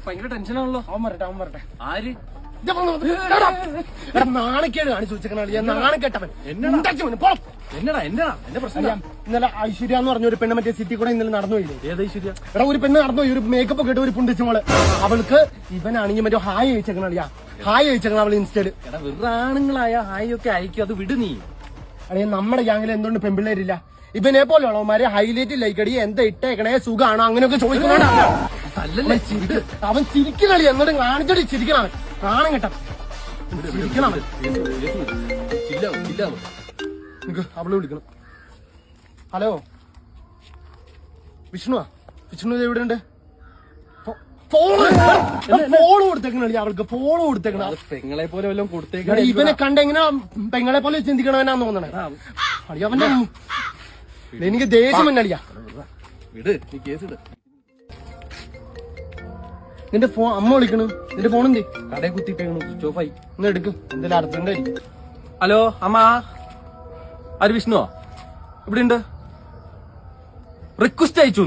ഭയങ്കര ടെൻഷനാണല്ലോ. അവൻ വരട്ടെ. ആര്? നാണക്കേട് കാണിച്ചു വെച്ചേക്കണ നാണക്കെട്ടവൻ. എന്നടാ എന്റെ പ്രശ്നം? ഇന്നലെ ഐശ്വര്യ എന്ന് പറഞ്ഞ ഒരു പെണ്ണ് മറ്റേ സിറ്റി കൂടെ ഇന്നലെ നടന്നു പോയില്ലേ? ഏത് ഐശ്വര്യ? എടാ ഒരു പെണ്ണ് നടന്നു പോയി, ഒരു മേക്കപ്പ് ഒക്കെ ഇട്ട് ഒരു പുണ്ടിച്ച മോള്. അവൾക്ക് ഇവനാണെങ്കിൽ മറ്റേ ഹായ് അയച്ചേക്കണ ഹായ് അയച്ചേക്കണ അവള് ഇൻസ്റ്റയില്. എടാ വെറുതെ ആണുങ്ങളായ ഹായ് ഒക്കെ അയക്കും, അത് വിട് നീ. അതെ നമ്മുടെ ഗ്യാങ്ങിൽ എന്തുകൊണ്ട് പെമ്പിള്ളേരില്ല? ഇവനെ പോലെയുള്ളവന്മാര് ഹൈലൈറ്റ് ലൈക്ക് അടി എന്താ ഇട്ടേക്കണേ സുഖാണോ അങ്ങനെയൊക്കെ ചോദിക്കുന്നോണ്ടാ. അവൻ ചിരിക്കണി എന്നിട്ട് കാണിച്ചിട്ട് ചിരിക്കണം. കാണും കേട്ടോ ചിരിക്കണം. അവള് വിളിക്കണം. ഹലോ വിഷ്ണു എവിടെ ഉണ്ട്? ഫോളോ കൊടുത്തേക്കണ അവൾക്ക്. ഫോളോ കൊടുത്തേക്കണ പെങ്ങളെ പോലെ വല്ലതും കൊടുത്തേക്ക. ഇവനെ കണ്ട എങ്ങനെ പെങ്ങളെ പോലെ ചിന്തിക്കണവനാന്ന് തോന്നണേ. അവന്റെ എനിക്ക് ദേഷ്യം എന്നടിയാ. വിട്, നീ കേസ് ഇട്. നിന്റെ ഫോൺ അമ്മ വിളിക്കണു. നിന്റെ ഫോൺ എന്തി? കടയിൽ കുത്തിട്ടേക്കണു, സ്വിച്ച് ഓഫ് ആയി. ഒന്ന് എടുക്കും, എന്തെങ്കിലും അർജന്റ് ആയിരിക്കും. ഹലോ അമ്മ, ആര്? വിഷ്ണുവോ? ഇവിടെ ഉണ്ട്. റിക്വസ്റ്റ് അയച്ചു.